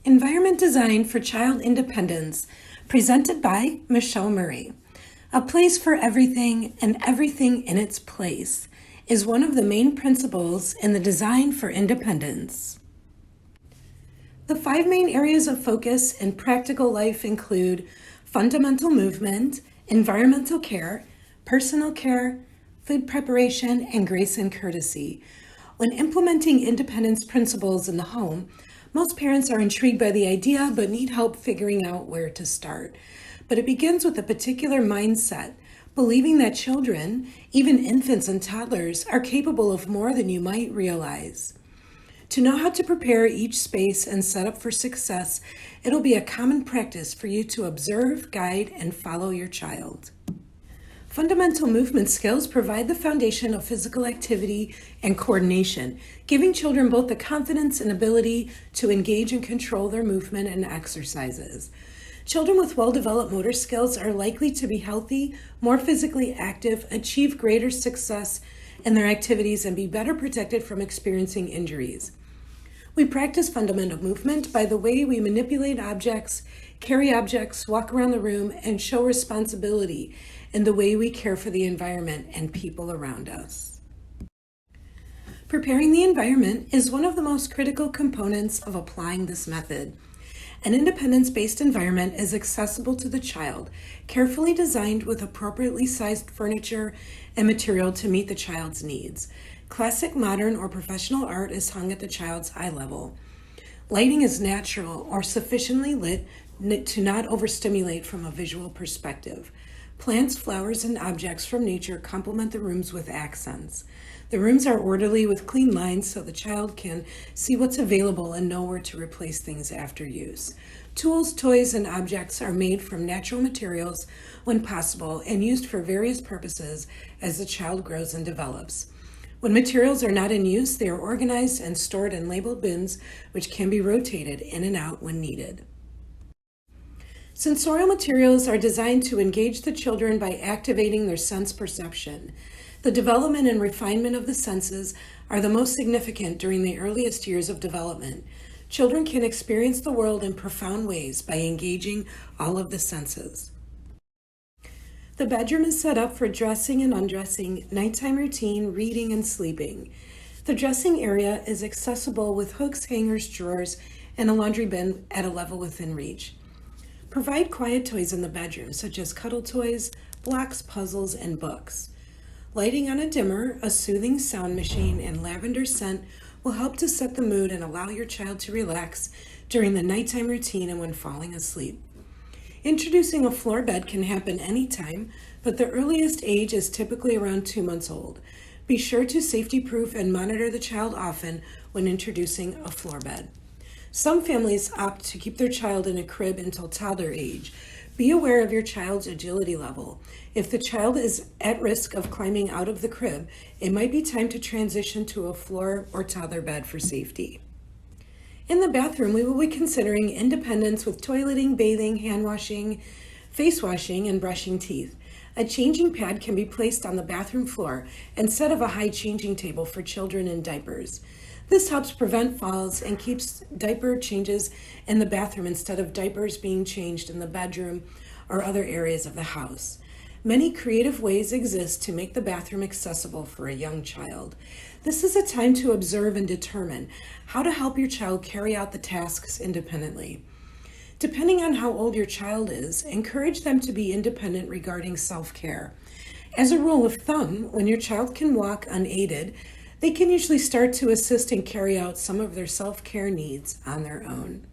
Environment Design for Child Independence, presented by Michelle Murray. A place for everything and everything in its place is one of the main principles in the Design for Independence. The 5 main areas of focus in practical life include fundamental movement, environmental care, personal care, food preparation, and grace and courtesy. When implementing independence principles in the home, most parents are intrigued by the idea but need help figuring out where to start. But it begins with a particular mindset, believing that children, even infants and toddlers, are capable of more than you might realize. To know how to prepare each space and set up for success, it'll be a common practice for you to observe, guide, and follow your child. Fundamental movement skills provide the foundation of physical activity and coordination, giving children both the confidence and ability to engage and control their movement and exercises. Children with well-developed motor skills are likely to be healthy, more physically active, achieve greater success in their activities, and be better protected from experiencing injuries. We practice fundamental movement by the way we manipulate objects, carry objects, walk around the room, and show responsibility in the way we care for the environment and people around us. Preparing the environment is one of the most critical components of applying this method. An independence-based environment is accessible to the child, carefully designed with appropriately sized furniture and material to meet the child's needs. Classic, modern, or professional art is hung at the child's eye level. Lighting is natural or sufficiently lit to not overstimulate from a visual perspective. Plants, flowers, and objects from nature complement the rooms with accents. The rooms are orderly with clean lines so the child can see what's available and know where to replace things after use. Tools, toys, and objects are made from natural materials when possible and used for various purposes as the child grows and develops. When materials are not in use, they are organized and stored in labeled bins, which can be rotated in and out when needed. Sensorial materials are designed to engage the children by activating their sense perception. The development and refinement of the senses are the most significant during the earliest years of development. Children can experience the world in profound ways by engaging all of the senses. The bedroom is set up for dressing and undressing, nighttime routine, reading, and sleeping. The dressing area is accessible with hooks, hangers, drawers, and a laundry bin at a level within reach. Provide quiet toys in the bedroom, such as cuddle toys, blocks, puzzles, and books. Lighting on a dimmer, a soothing sound machine, and lavender scent will help to set the mood and allow your child to relax during the nighttime routine and when falling asleep. Introducing a floor bed can happen anytime, but the earliest age is typically around 2 months old. Be sure to safety-proof and monitor the child often when introducing a floor bed. Some families opt to keep their child in a crib until toddler age. Be aware of your child's agility level. If the child is at risk of climbing out of the crib, it might be time to transition to a floor or toddler bed for safety. In the bathroom, we will be considering independence with toileting, bathing, hand washing, face washing, and brushing teeth. A changing pad can be placed on the bathroom floor instead of a high changing table for children in diapers. This helps prevent falls and keeps diaper changes in the bathroom instead of diapers being changed in the bedroom or other areas of the house. Many creative ways exist to make the bathroom accessible for a young child. This is a time to observe and determine how to help your child carry out the tasks independently. Depending on how old your child is, encourage them to be independent regarding self-care. As a rule of thumb, when your child can walk unaided, they can usually start to assist and carry out some of their self-care needs on their own.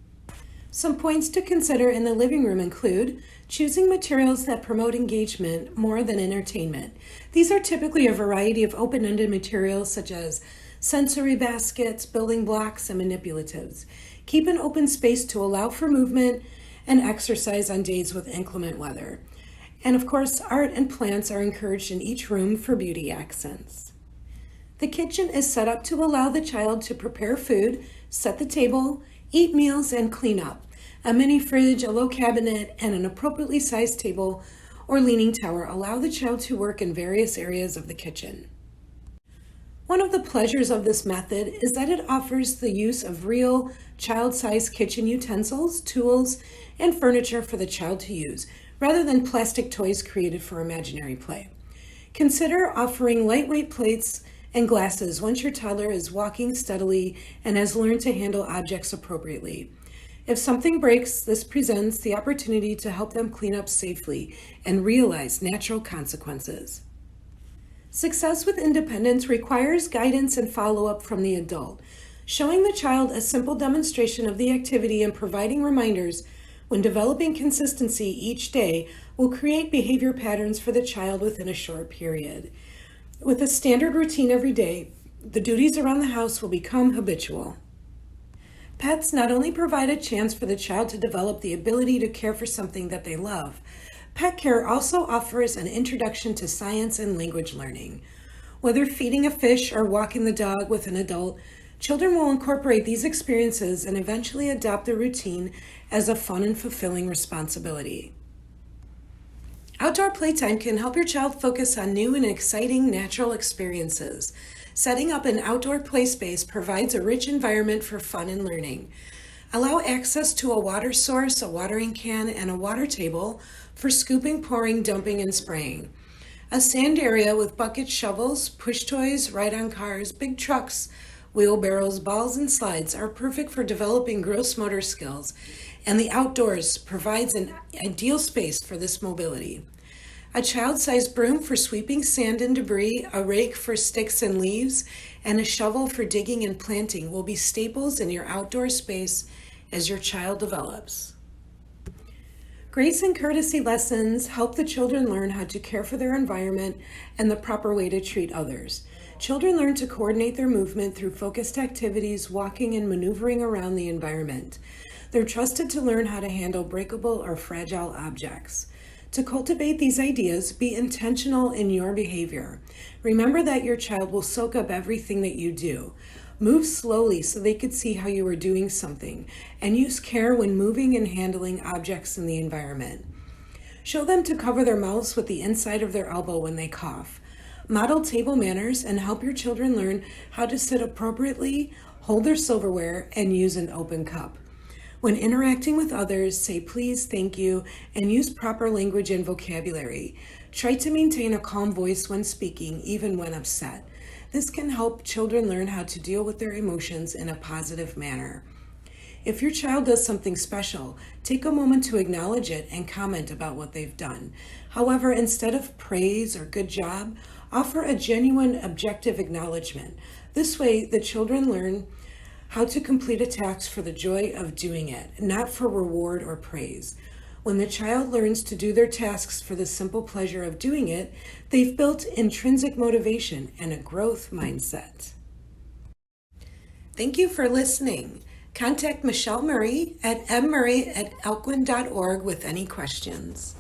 Some points to consider in the living room include choosing materials that promote engagement more than entertainment. These are typically a variety of open-ended materials such as sensory baskets, building blocks, and manipulatives. Keep an open space to allow for movement and exercise on days with inclement weather. And of course, art and plants are encouraged in each room for beauty accents. The kitchen is set up to allow the child to prepare food, set the table, eat meals, and clean up. A mini fridge, a low cabinet, and an appropriately sized table or leaning tower allow the child to work in various areas of the kitchen. One of the pleasures of this method is that it offers the use of real child-sized kitchen utensils, tools, and furniture for the child to use, rather than plastic toys created for imaginary play. Consider offering lightweight plates and glasses once your toddler is walking steadily and has learned to handle objects appropriately. If something breaks, this presents the opportunity to help them clean up safely and realize natural consequences. Success with independence requires guidance and follow-up from the adult. Showing the child a simple demonstration of the activity and providing reminders when developing consistency each day will create behavior patterns for the child within a short period. With a standard routine every day, the duties around the house will become habitual. Pets not only provide a chance for the child to develop the ability to care for something that they love, pet care also offers an introduction to science and language learning. Whether feeding a fish or walking the dog with an adult, children will incorporate these experiences and eventually adopt the routine as a fun and fulfilling responsibility. Outdoor playtime can help your child focus on new and exciting natural experiences. Setting up an outdoor play space provides a rich environment for fun and learning. Allow access to a water source, a watering can, and a water table for scooping, pouring, dumping, and spraying. A sand area with buckets, shovels, push toys, ride-on cars, big trucks, wheelbarrows, balls, and slides are perfect for developing gross motor skills, and the outdoors provides an ideal space for this mobility. A child-sized broom for sweeping sand and debris, a rake for sticks and leaves, and a shovel for digging and planting will be staples in your outdoor space as your child develops. Grace and courtesy lessons help the children learn how to care for their environment and the proper way to treat others. Children learn to coordinate their movement through focused activities, walking and maneuvering around the environment. They're trusted to learn how to handle breakable or fragile objects. To cultivate these ideas, be intentional in your behavior. Remember that your child will soak up everything that you do. Move slowly so they could see how you are doing something, and use care when moving and handling objects in the environment. Show them to cover their mouths with the inside of their elbow when they cough. Model table manners and help your children learn how to sit appropriately, hold their silverware, and use an open cup. When interacting with others, say please, thank you, and use proper language and vocabulary. Try to maintain a calm voice when speaking, even when upset. This can help children learn how to deal with their emotions in a positive manner. If your child does something special, take a moment to acknowledge it and comment about what they've done. However, instead of praise or good job, offer a genuine, objective acknowledgement. This way, the children learn how to complete a task for the joy of doing it, not for reward or praise. When the child learns to do their tasks for the simple pleasure of doing it, they've built intrinsic motivation and a growth mindset. Thank you for listening. Contact Michelle Murray at mmurray@elkwin.org with any questions.